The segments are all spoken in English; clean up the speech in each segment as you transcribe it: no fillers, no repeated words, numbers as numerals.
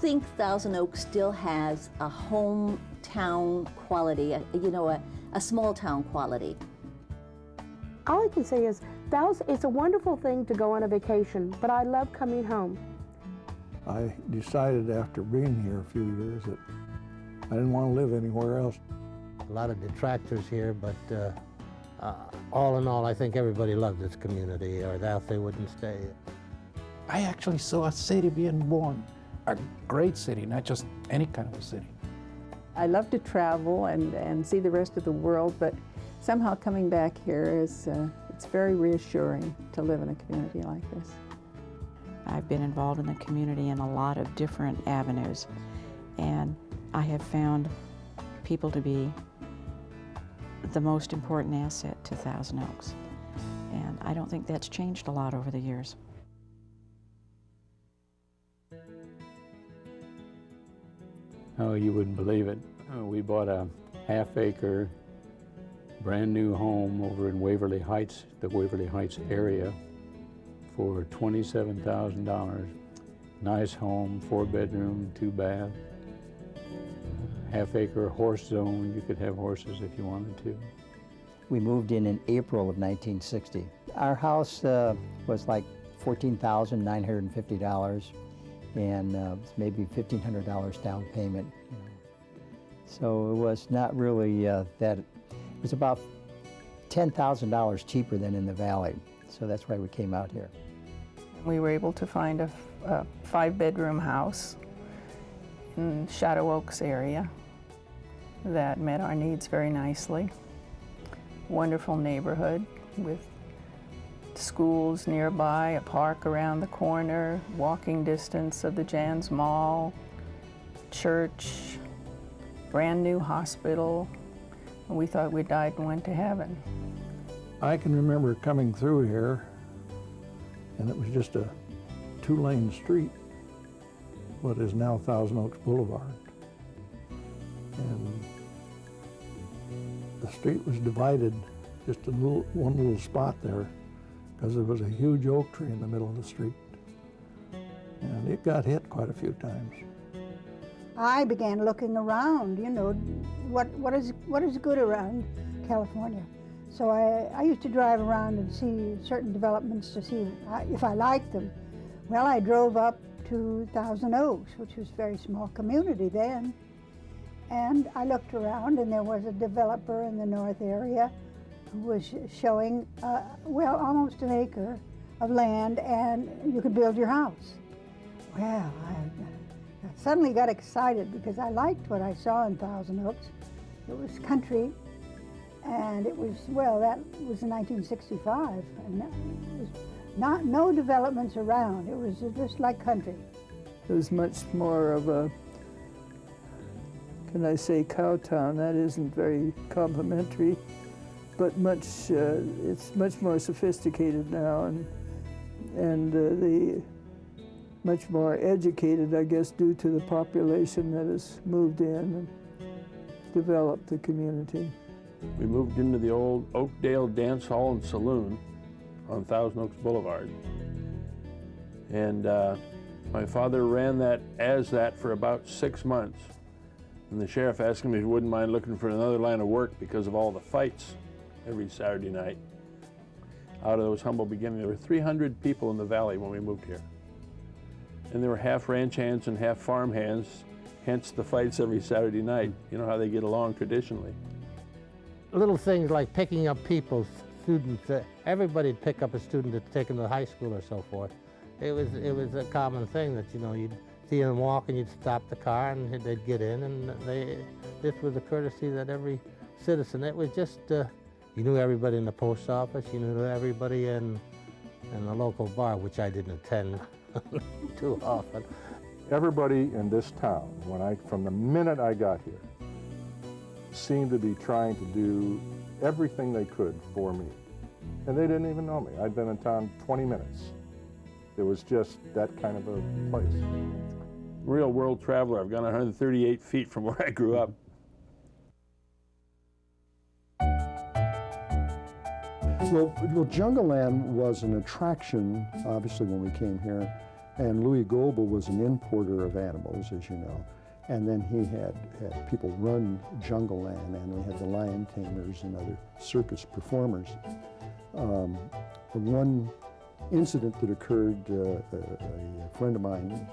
think Thousand Oaks still has a hometown quality, a small town quality? All I can say is, it's a wonderful thing to go on a vacation, but I love coming home. I decided after being here a few years that I didn't want to live anywhere else. A lot of detractors here, but all in all, I think everybody loved this community, or else they wouldn't stay. I actually saw a city being born, a great city, not just any kind of a city. I love to travel and see the rest of the world, but somehow coming back here is it's very reassuring to live in a community like this. I've been involved in the community in a lot of different avenues, and I have found people to be the most important asset to Thousand Oaks. And I don't think that's changed a lot over the years. Oh, you wouldn't believe it. We bought a half-acre, brand-new home over in Waverly Heights, the Waverly Heights area, for $27,000. Nice home, 4-bedroom, 2-bath. Half-acre horse zone. You could have horses if you wanted to. We moved in April of 1960. Our house was like $14,950, and maybe $1,500 down payment. So it was not really that. It was about $10,000 cheaper than in the valley. So that's why we came out here. We were able to find a 5-bedroom house in Shadow Oaks area that met our needs very nicely. Wonderful neighborhood with schools nearby, a park around the corner, walking distance of the Jan's Mall, church, brand new hospital. We thought we died and went to heaven. I can remember coming through here, and it was just a 2-lane street, what is now Thousand Oaks Boulevard. And the street was divided just one little spot there, because there was a huge oak tree in the middle of the street. And it got hit quite a few times. I began looking around, what is good around California. So I used to drive around and see certain developments to see if I liked them. Well, I drove up to Thousand Oaks, which was a very small community then. And I looked around, and there was a developer in the north area who was showing, almost an acre of land, and you could build your house. Well, I suddenly got excited because I liked what I saw in Thousand Oaks. It was country, and it was, that was in 1965, and there was no developments around. It was just like country. It was much more of a, can I say, cow town? That isn't very complimentary, but it's much more sophisticated now, and much more educated, I guess, due to the population that has moved in and developed the community. We moved into the old Oakdale Dance Hall and Saloon on Thousand Oaks Boulevard. And my father ran that for about 6 months. And the sheriff asked him if he wouldn't mind looking for another line of work because of all the fights every Saturday night. Out of those humble beginnings, there were 300 people in the valley when we moved here. And there were half ranch hands and half farm hands, hence the fights every Saturday night. You know how they get along traditionally. Little things like picking up people, students, everybody'd pick up a student that's taken to high school or so forth. It was a common thing that, you'd see them walk and you'd stop the car and they'd get in, and this was a courtesy that every citizen, it was just, you knew everybody in the post office, you knew everybody in the local bar, which I didn't attend too often. Everybody in this town, from the minute I got here, seemed to be trying to do everything they could for me. And they didn't even know me. I'd been in town 20 minutes. It was just that kind of a place. Real world traveler. I've gone 138 feet from where I grew up. Well, Jungle Land was an attraction, obviously, when we came here, And Louis Goebel was an importer of animals, as you know. And then he had people run Jungle Land, and we had the lion tamers and other circus performers. One incident that occurred, a friend of mine,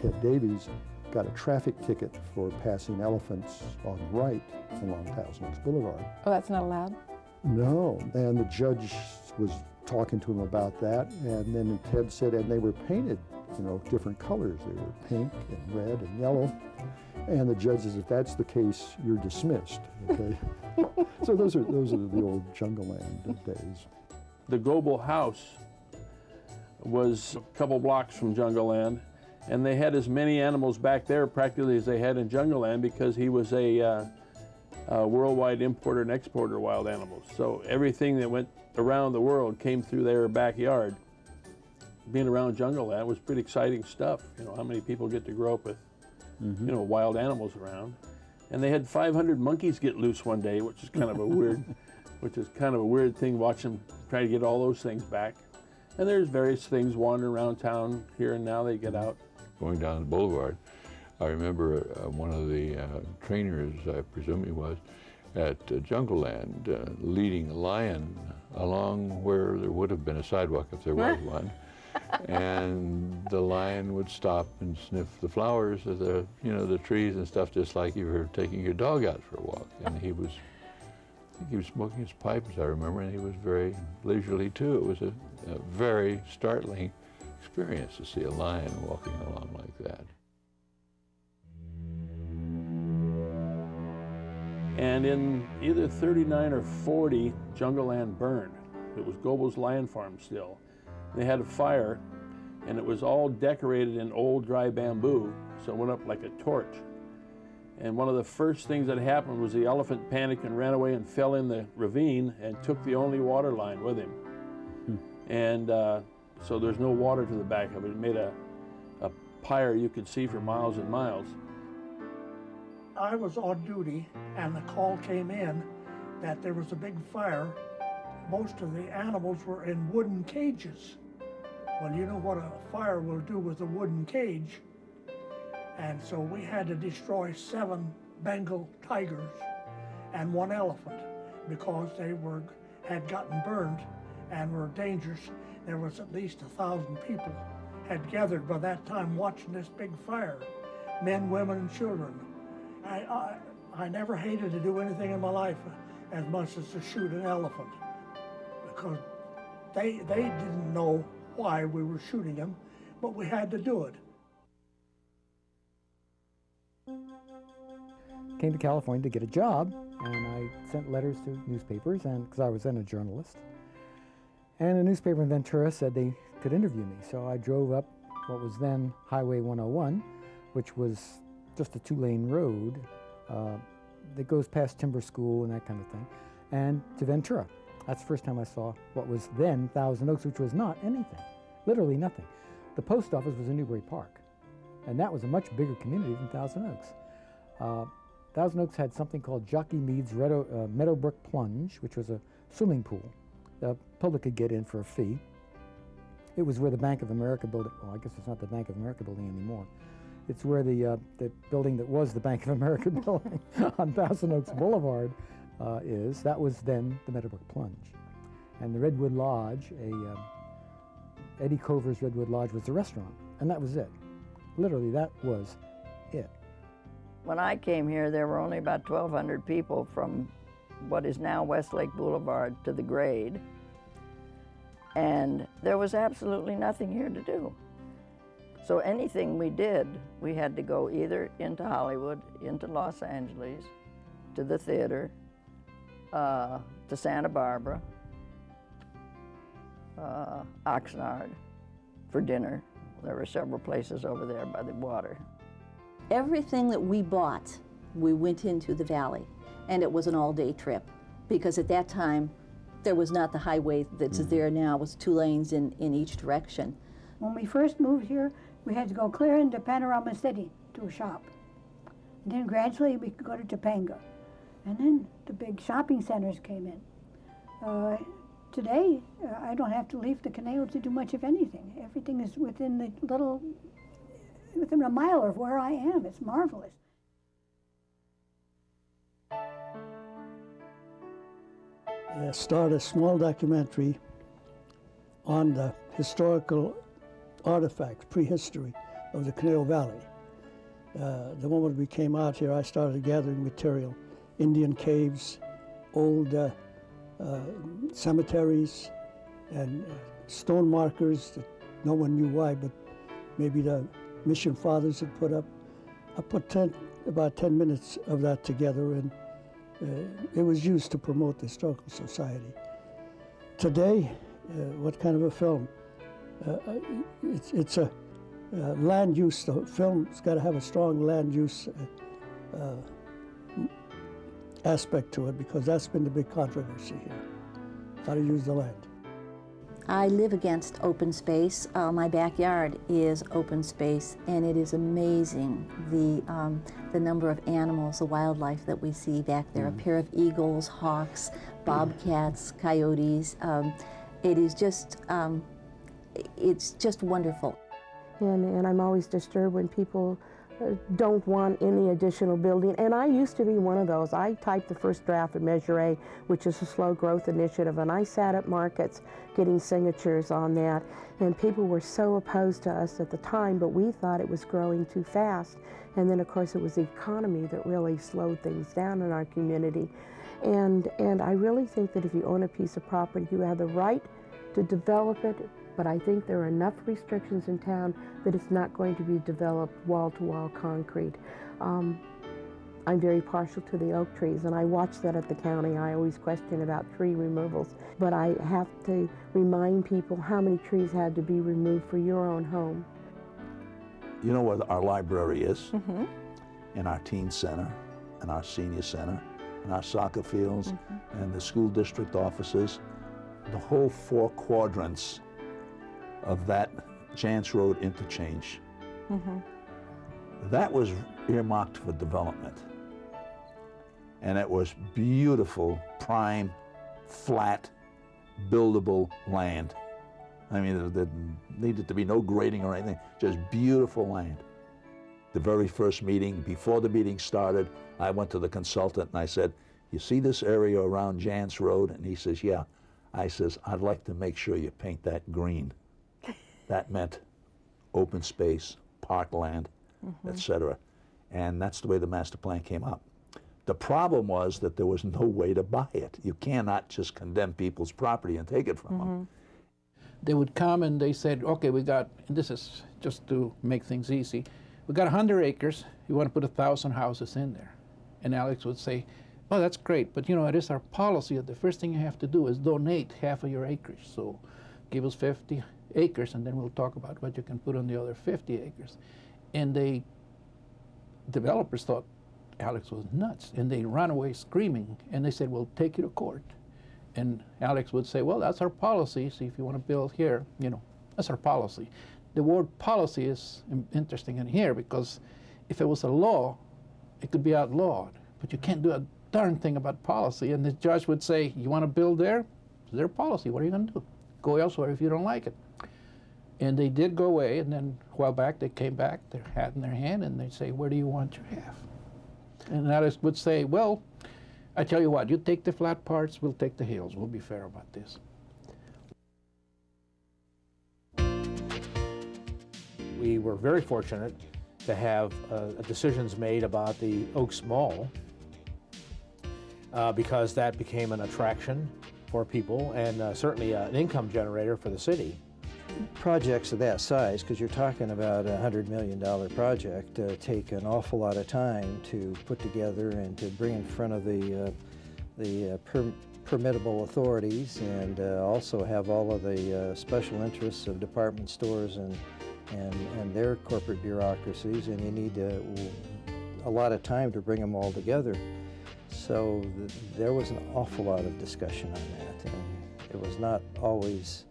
Ted Davies, got a traffic ticket for passing elephants on the right along Thousand Oaks Boulevard. Oh, that's not allowed? No, and the judge was talking to him about that, and then Ted said, and they were painted, you know, different colors. They were pink and red and yellow. And the judge says, if that's the case, you're dismissed, okay? So those are the old Jungle Land days. The Goebel house was a couple blocks from Jungle Land, and they had as many animals back there practically as they had in Jungle Land because he was a worldwide importer and exporter of wild animals. So everything that went around the world came through their backyard. Being around Jungle Land was pretty exciting stuff. You know, how many people get to grow up with, you know, wild animals around. And they had 500 monkeys get loose one day, which is kind of a weird, thing, watching them try to get all those things back. And there's various things wandering around town here and now. They get out. Going down the boulevard, I remember one of the trainers, I presume he was, at Jungle Land, leading a lion along where there would have been a sidewalk if there was one. And the lion would stop and sniff the flowers of the trees and stuff, just like you were taking your dog out for a walk. And I think he was smoking his pipe, as I remember, and he was very leisurely too. It was a very startling experience to see a lion walking along like that. And in either 39 or 40, Jungle Land burned. It was Goebel's lion farm still. They had a fire, and it was all decorated in old dry bamboo, so it went up like a torch. And one of the first things that happened was the elephant panicked and ran away and fell in the ravine and took the only water line with him. And so there's no water to the back of it. It made a pyre you could see for miles and miles. I was on duty, and the call came in that there was a big fire. Most of the animals were in wooden cages. Well, you know what a fire will do with a wooden cage. And so we had to destroy 7 Bengal tigers and 1 elephant because they had gotten burned and were dangerous. There was at least 1,000 people had gathered by that time watching this big fire, men, women, and children. I never hated to do anything in my life as much as to shoot an elephant, because they didn't know why we were shooting them, but we had to do it. Came to California to get a job, and I sent letters to newspapers, and because I was then a journalist. And a newspaper in Ventura said they could interview me, so I drove up what was then Highway 101, which was just a 2-lane road that goes past Timber School and that kind of thing, and to Ventura. That's the first time I saw what was then Thousand Oaks, which was not anything, literally nothing. The post office was in Newbury Park, and that was a much bigger community than Thousand Oaks. Thousand Oaks had something called Jockey Mead's Meadowbrook Plunge, which was a swimming pool. The public could get in for a fee. It was where the Bank of America building, well, I guess it's not the Bank of America building anymore. It's where the building that was the Bank of America building on Thousand Oaks Boulevard is. That was then the Meadowbrook Plunge. And the Redwood Lodge, Eddie Cover's Redwood Lodge, was the restaurant, and that was it. Literally, that was it. When I came here, there were only about 1,200 people from what is now Westlake Boulevard to the grade. And there was absolutely nothing here to do. So anything we did, we had to go either into Hollywood, into Los Angeles, to the theater, to Santa Barbara, Oxnard for dinner. There were several places over there by the water. Everything that we bought, we went into the valley, and it was an all-day trip, because at that time, there was not the highway that's there now. It was 2 lanes in each direction. When we first moved here, we had to go clear into Panorama City to a shop. And then gradually we could go to Topanga. And then the big shopping centers came in. Today, I don't have to leave the canal to do much of anything. Everything is within a mile of where I am. It's marvelous. Start a small documentary on the historical artifacts, prehistory of the Conejo Valley. The moment we came out here, I started gathering material, Indian caves, old cemeteries, and stone markers that no one knew why, but maybe the mission fathers had put up. I put about 10 minutes of that together, and it was used to promote the Historical Society. Today, what kind of a film? It's a land use. The film's got to have a strong land use aspect to it, because that's been the big controversy here, how to use the land. I live against open space. My backyard is open space, and it is amazing the number of animals, the wildlife that we see back there. A pair of eagles, hawks, bobcats, coyotes. It is just, it's just wonderful. And I'm always disturbed when people don't want any additional building. And I used to be one of those. I typed the first draft of Measure A, which is a slow growth initiative, and I sat at markets getting signatures on that. And people were so opposed to us at the time, but we thought it was growing too fast. And then, of course, it was the economy that really slowed things down in our community. And I really think that if you own a piece of property, you have the right to develop it, but I think there are enough restrictions in town that it's not going to be developed wall-to-wall concrete. I'm very partial to the oak trees, and I watch that at the county. I always question about tree removals, but I have to remind people how many trees had to be removed for your own home. You know where our library is? In our teen center, and our senior center, and our soccer fields, and the school district offices. The whole 4 quadrants of that Chance Road interchange. That was earmarked for development. And it was beautiful, prime, flat, buildable land. I mean, there needed to be no grading or anything, just beautiful land. The very first meeting, before the meeting started, I went to the consultant and I said, "You see this area around Jance Road?" And he says, "Yeah." I says, "I'd like to make sure you paint that green." That meant open space, parkland, etc. And that's the way the master plan came up. The problem was that there was no way to buy it. You cannot just condemn people's property and take it from them. They would come and they said, okay, we got, and this is just to make things easy, we got 100 acres, you want to put 1,000 houses in there. And Alex would say, oh, that's great, but you know, it is our policy that the first thing you have to do is donate half of your acreage. So give us 50 acres, and then we'll talk about what you can put on the other 50 acres. And developers thought Alex was nuts, and they ran away screaming, and they said, we'll take you to court. And Alex would say, well, that's our policy, so if you want to build here, you know, that's our policy. The word policy is interesting in here, because if it was a law, it could be outlawed, but you can't do a darn thing about policy. And the judge would say, you want to build there? It's their policy. What are you going to do? Go elsewhere if you don't like it. And they did go away, and then a while back they came back, their hat in their hand, and they'd say, where do you want your half? And Alex would say, well, I tell you what, you take the flat parts, we'll take the hills. We'll be fair about this. We were very fortunate to have decisions made about the Oaks Mall because that became an attraction for people and certainly an income generator for the city. Projects of that size, because you're talking about a $100 million project, take an awful lot of time to put together and to bring in front of the permittable authorities, and also have all of the special interests of department stores and their corporate bureaucracies, and you need a lot of time to bring them all together. So there was an awful lot of discussion on that, and it was not always.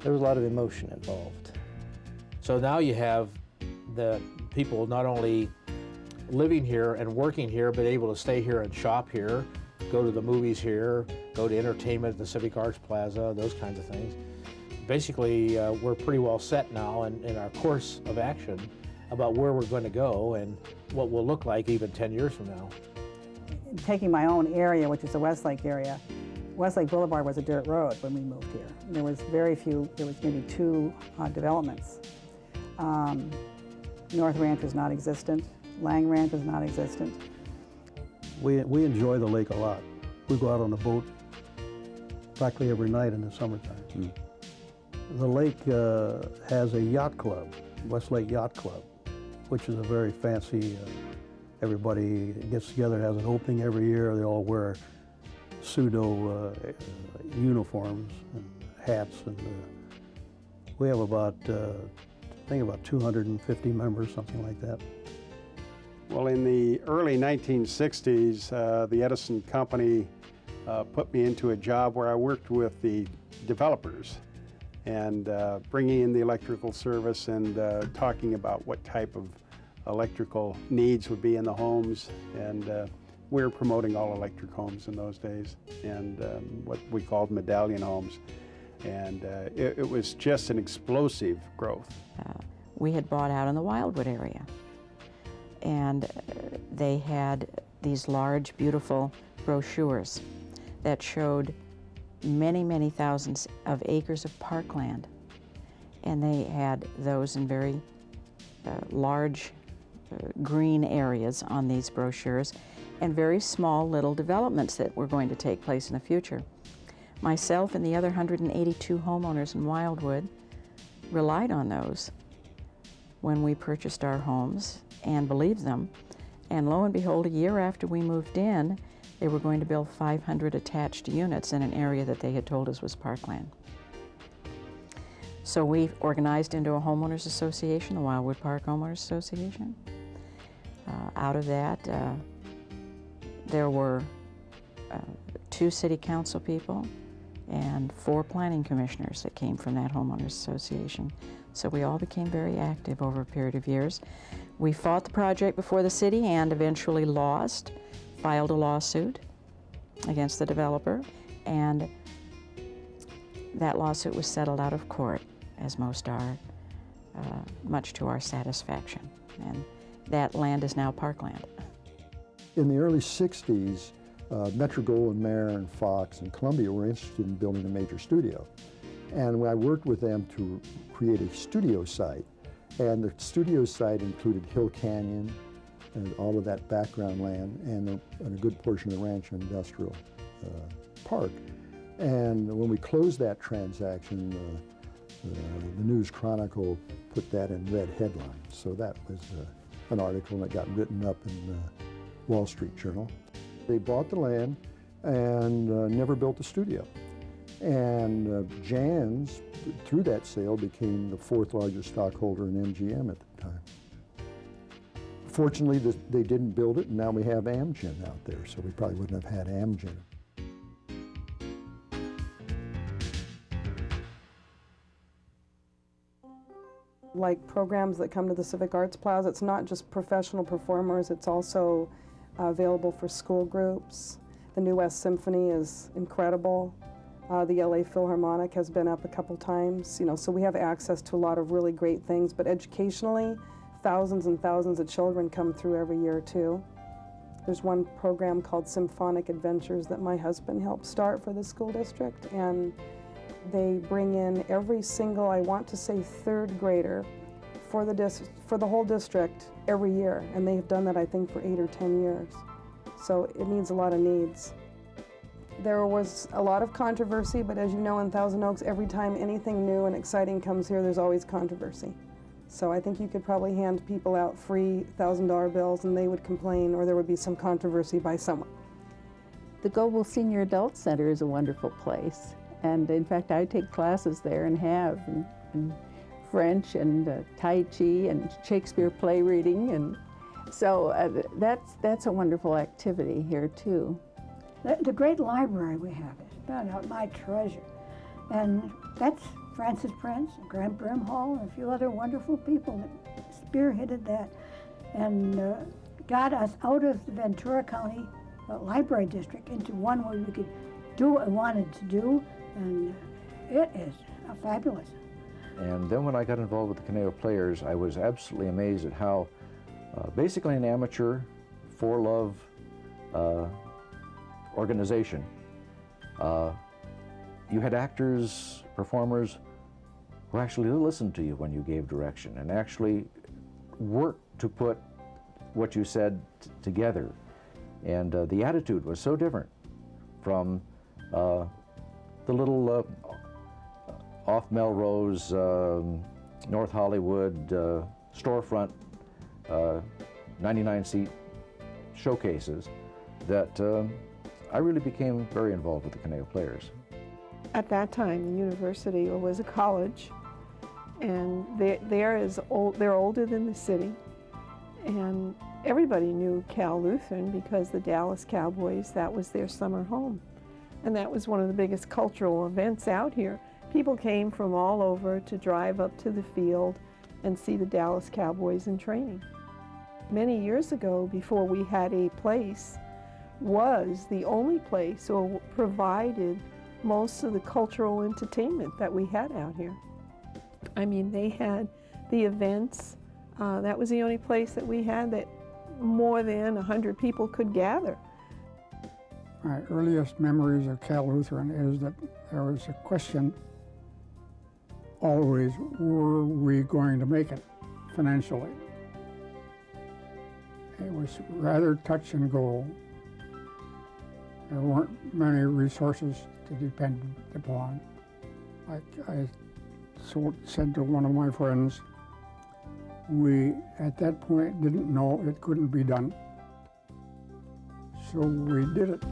There was a lot of emotion involved. So now you have the people not only living here and working here, but able to stay here and shop here, go to the movies here, go to entertainment at the Civic Arts Plaza, those kinds of things. Basically, we're pretty well set now in our course of action about where we're going to go and what we'll look like even 10 years from now. Taking my own area, which is the Westlake area, Westlake Boulevard was a dirt road when we moved here. There was very few, there was maybe 2 developments. North Ranch is non-existent, Lang Ranch is non-existent. We enjoy the lake a lot. We go out on a boat practically every night in the summertime. The lake has a yacht club, Westlake Yacht Club, which is a very fancy, everybody gets together, has an opening every year. They all wear pseudo uniforms and hats. And we have about, I think about 250 members, something like that. Well, in the early 1960s, the Edison Company put me into a job where I worked with the developers and bringing in the electrical service and talking about what type of electrical needs would be in the homes. And we were promoting all electric homes in those days and what we called medallion homes. And it was just an explosive growth. We had bought out in the Wildwood area, and they had these large, beautiful brochures that showed many, many thousands of acres of parkland. And they had those in very large green areas on these brochures, and very small little developments that were going to take place in the future. Myself and the other 182 homeowners in Wildwood relied on those when we purchased our homes and believed them. And lo and behold, a year after we moved in, they were going to build 500 attached units in an area that they had told us was parkland. So we organized into a homeowners association, the Wildwood Park Homeowners Association. Out of that, there were 2 city council people and 4 planning commissioners that came from that homeowners association. So we all became very active over a period of years. We fought the project before the city and eventually lost, filed a lawsuit against the developer, and that lawsuit was settled out of court, as most are, much to our satisfaction. And that land is now parkland. In the early 60s, Metro-Goldwyn-Mayer and Fox and Columbia were interested in building a major studio. And I worked with them to create a studio site. And the studio site included Hill Canyon and all of that background land and a good portion of the ranch and industrial park. And when we closed that transaction, the News Chronicle put that in red headlines. So that was an article that got written up in the Wall Street Journal. They bought the land and never built a studio. And Jan's, through that sale, became the 4th largest stockholder in MGM at the time. Fortunately, they didn't build it, and now we have Amgen out there, so we probably wouldn't have had Amgen. Like programs that come to the Civic Arts Plaza, it's not just professional performers, it's also available for school groups. The New West Symphony is incredible. The LA Philharmonic has been up a couple times, so we have access to a lot of really great things, but educationally, thousands and thousands of children come through every year too. There's one program called Symphonic Adventures that my husband helped start for the school district, and they bring in every single, I want to say 3rd grader for the whole district every year, and they've done that I think for 8 or 10 years. So it needs a lot of needs. There was a lot of controversy, but as you know, in Thousand Oaks, every time anything new and exciting comes here, there's always controversy. So I think you could probably hand people out free $1,000 bills and they would complain, or there would be some controversy by someone. The Global Senior Adult Center is a wonderful place. And in fact, I take classes there and have in French and Tai Chi and Shakespeare play reading. And so that's a wonderful activity here too. The great library we have is my treasure. And that's Francis Prince, Graham Brimhall, and a few other wonderful people that spearheaded that and got us out of the Ventura County library district into one where you could do what I wanted to do, and it is fabulous. And then when I got involved with the Conejo Players, I was absolutely amazed at how basically an amateur, for love organization. You had actors, performers who actually listened to you when you gave direction and actually worked to put what you said together. And the attitude was so different from the little off Melrose, North Hollywood storefront 99-seat showcases that I really became very involved with the Conejo Players. At that time, the university was a college, and they're older than the city, and everybody knew Cal Lutheran because the Dallas Cowboys, that was their summer home. And that was one of the biggest cultural events out here. People came from all over to drive up to the field and see the Dallas Cowboys in training. Many years ago, before we had a place, was the only place or provided most of the cultural entertainment that we had out here. I mean, they had the events. That was the only place that we had that more than 100 people could gather. My earliest memories of Cal Lutheran is that there was a question always, were we going to make it financially? It was rather touch and go. There weren't many resources to depend upon. Like I said to one of my friends, we at that point didn't know it couldn't be done. So we did it.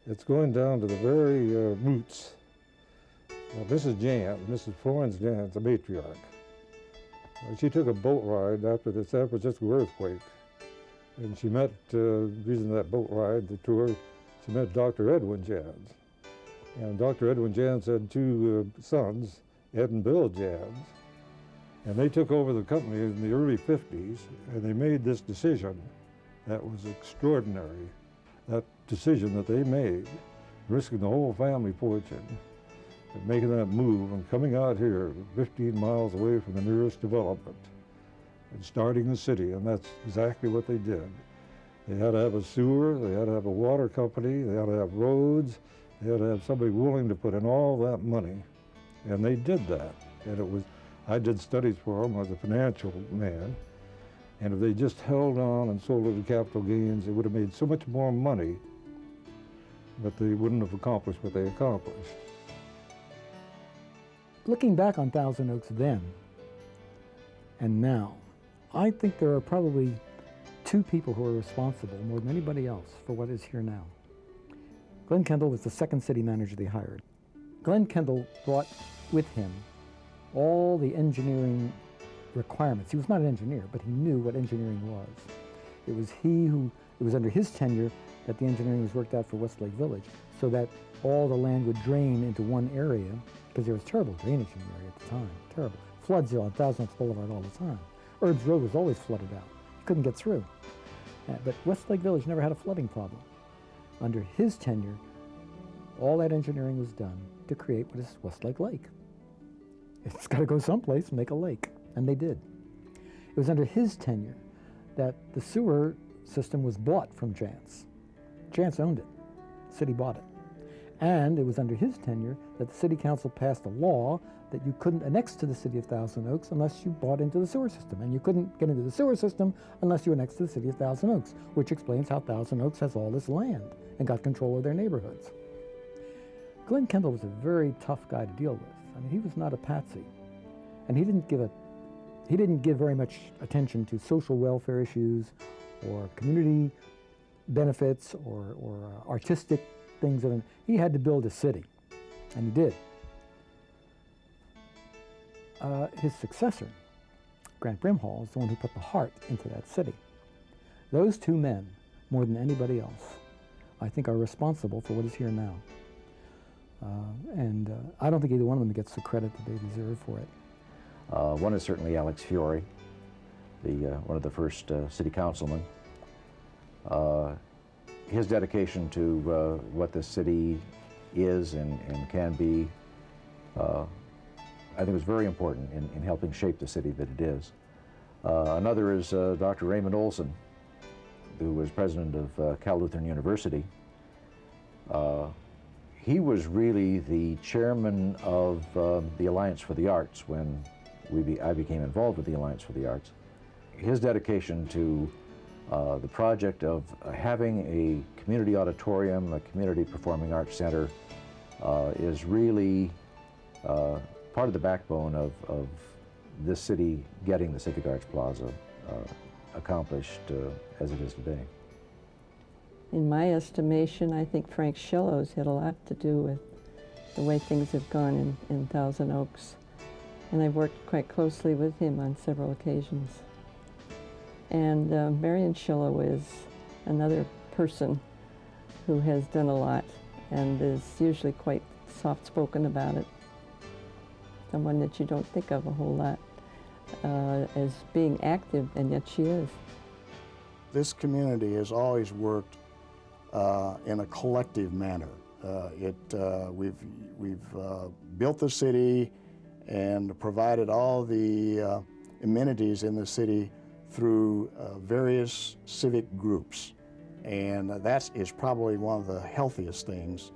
It's going down to the very roots. Mrs. Jant, Mrs. Florence Jant, the matriarch. She took a boat ride after the San Francisco earthquake, and she met, using that boat ride, the tour, she met Dr. Edwin Jans. And Dr. Edwin Jans had two sons, Ed and Bill Jans, and they took over the company in the early 50s, and they made this decision that was extraordinary. That decision that they made, risking the whole family fortune, and making that move and coming out here 15 miles away from the nearest development and starting the city, and that's exactly what they did. They had to have a sewer, they had to have a water company, they had to have roads, they had to have somebody willing to put in all that money, and they did that. And it was, I did studies for them as a financial man, and if they just held on and sold it at capital gains, they would have made so much more money, but they wouldn't have accomplished what they accomplished. Looking back on Thousand Oaks then and now, I think there are probably two people who are responsible more than anybody else for what is here now. Glenn Kendall was the second city manager they hired. Glenn Kendall brought with him all the engineering requirements. He was not an engineer, but he knew what engineering was. It was under his tenure that the engineering was worked out for Westlake Village, so that all the land would drain into one area, because there was terrible drainage in the area at the time, terrible. Floods on Thousand Oaks Boulevard all the time. Erbs Road was always flooded out. You couldn't get through. But Westlake Village never had a flooding problem. Under his tenure, all that engineering was done to create what is Westlake Lake. It's got to go someplace and make a lake, and they did. It was under his tenure that the sewer system was bought from Jantz. Jantz owned it. The city bought it. And it was under his tenure that the city council passed a law that you couldn't annex to the city of Thousand Oaks unless you bought into the sewer system. And you couldn't get into the sewer system unless you annexed to the city of Thousand Oaks, which explains how Thousand Oaks has all this land and got control of their neighborhoods. Glenn Kendall was a very tough guy to deal with. I mean, he was not a patsy. And he didn't give very much attention to social welfare issues or community benefits or artistic things. He had to build a city, and he did. His successor, Grant Brimhall, is the one who put the heart into that city. Those two men, more than anybody else, I think are responsible for what is here now. And I don't think either one of them gets the credit that they deserve for it. One is certainly Alex Fiore, one of the first city councilmen. His dedication to what the city is and can be, I think was very important in helping shape the city that it is. Another is Dr. Raymond Olson, who was president of Cal Lutheran University. He was really the chairman of the Alliance for the Arts when I became involved with the Alliance for the Arts. His dedication to the project of having a community auditorium, a community performing arts center, is really part of the backbone of this city getting the Civic Arts Plaza accomplished as it is today. In my estimation, I think Frank Schillo's had a lot to do with the way things have gone in Thousand Oaks. And I've worked quite closely with him on several occasions. And Marion Schillo is another person who has done a lot and is usually quite soft-spoken about it. Someone that you don't think of a whole lot as being active, and yet she is. This community has always worked in a collective manner. We've built the city and provided all the amenities in the city through various civic groups. And that is probably one of the healthiest things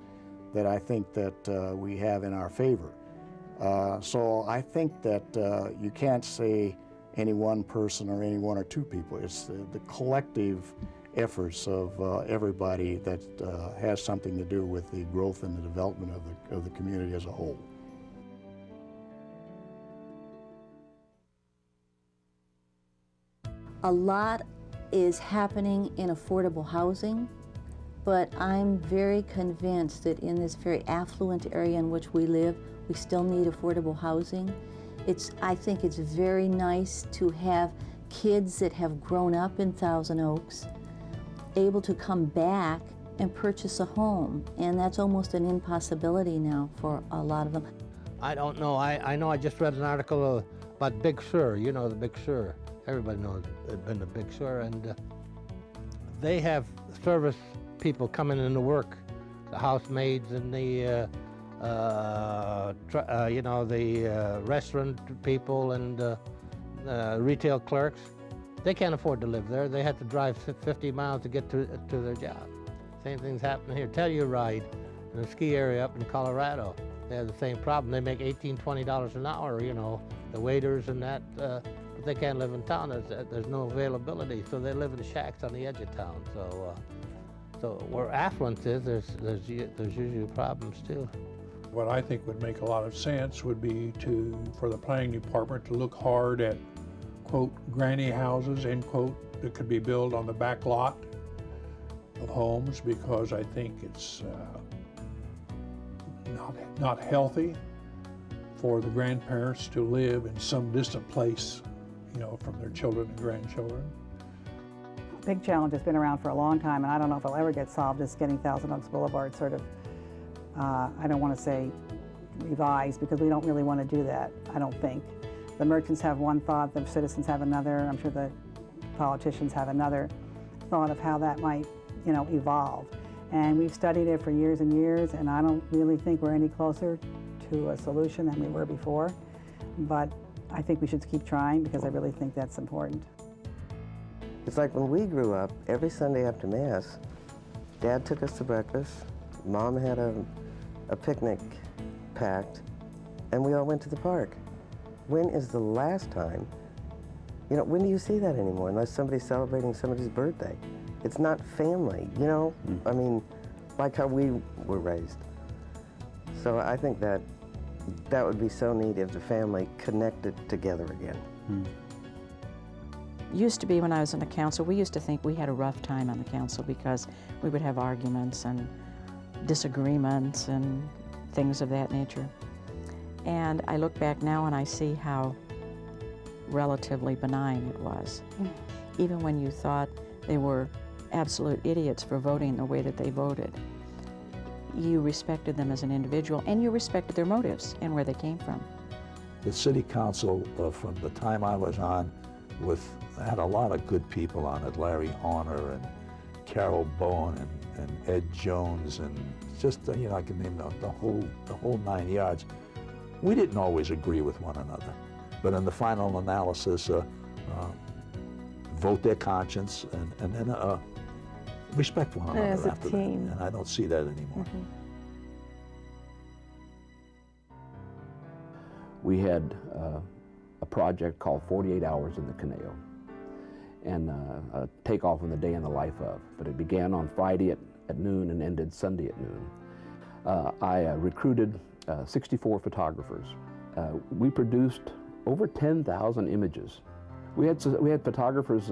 that I think that we have in our favor. So I think that you can't say any one person or any one or two people. It's the collective efforts of everybody that has something to do with the growth and the development of the community as a whole. A lot is happening in affordable housing, but I'm very convinced that in this very affluent area in which we live, we still need affordable housing. I think it's very nice to have kids that have grown up in Thousand Oaks able to come back and purchase a home, and that's almost an impossibility now for a lot of them. I don't know. I know I just read an article about Big Sur. You know the Big Sur. Everybody knows they've been to Big Sur, and they have service people coming into work, the housemaids and the restaurant people and retail clerks. They can't afford to live there. They have to drive 50 miles to get to their job. Same thing's happening here. Telluride, in the ski area up in Colorado, they have the same problem. They make $18, $20 an hour, the waiters and that, but they can't live in town. There's no availability, so they live in shacks on the edge of town. So where affluence is, there's usually problems too. What I think would make a lot of sense would be for the planning department to look hard at, quote, granny houses, end quote, that could be built on the back lot of homes, because I think it's not healthy for the grandparents to live in some distant place, from their children and grandchildren. A big challenge that's been around for a long time, and I don't know if it'll ever get solved, is getting Thousand Oaks Boulevard sort of, I don't want to say revised, because we don't really want to do that, I don't think. The merchants have one thought, the citizens have another, I'm sure the politicians have another thought of how that might, evolve. And we've studied it for years and years, and I don't really think we're any closer to a solution than we were before. But I think we should keep trying, because I really think that's important. It's like when we grew up, every Sunday after Mass, Dad took us to breakfast, Mom had a picnic packed, and we all went to the park. When is the last time, when do you see that anymore, unless somebody's celebrating somebody's birthday? It's not family, I mean, like how we were raised. So I think that would be so neat if the family connected together again. Used to be when I was on the council, we used to think we had a rough time on the council because we would have arguments and disagreements and things of that nature. And I look back now and I see how relatively benign it was. Even when you thought they were absolute idiots for voting the way that they voted, you respected them as an individual and you respected their motives and where they came from. The city council, from the time I was on, had a lot of good people on it. Larry Horner and Carol Bowen and Ed Jones, and just you know, I can name the whole 9 yards. We didn't always agree with one another, but in the final analysis, vote their conscience and then respect one another As a after team. that. And I don't see that anymore. We had a project called 48 Hours in the Canal, and a takeoff in the day in the life of. But it began on Friday at noon and ended Sunday at noon. I recruited 64 photographers. We produced over 10,000 images. We had photographers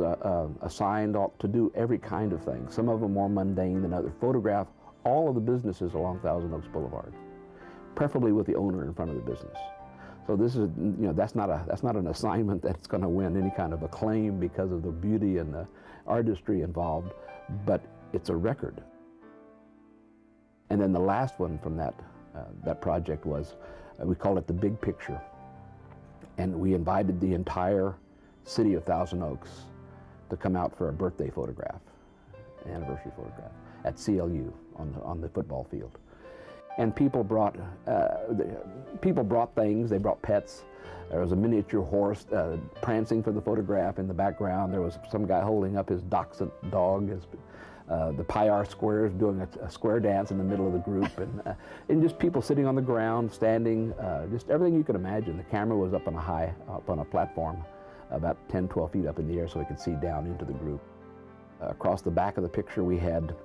assigned to do every kind of thing. Some of them more mundane than others. Photograph all of the businesses along Thousand Oaks Boulevard, preferably with the owner in front of the business. So this is, you know, that's not an assignment that's going to win any kind of acclaim because of the beauty and the artistry involved, but it's a record. And then the last one from that project was, we called it the Big Picture, and we invited the entire city of Thousand Oaks to come out for a birthday photograph, an anniversary photograph, at CLU on the football field. And people brought things. They brought pets. There was a miniature horse prancing for the photograph in the background. There was some guy holding up his dachshund dog. The Pyar Squares doing a square dance in the middle of the group, and just people sitting on the ground, standing, just everything you could imagine. The camera was up on a platform, about 10, 12 feet up in the air, so we could see down into the group. Across the back of the picture, we had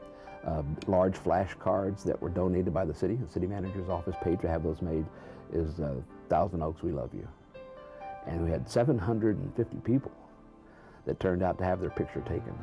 large flashcards that were donated by the city. The city manager's office page to have those made is Thousand Oaks, we love you. And we had 750 people that turned out to have their picture taken.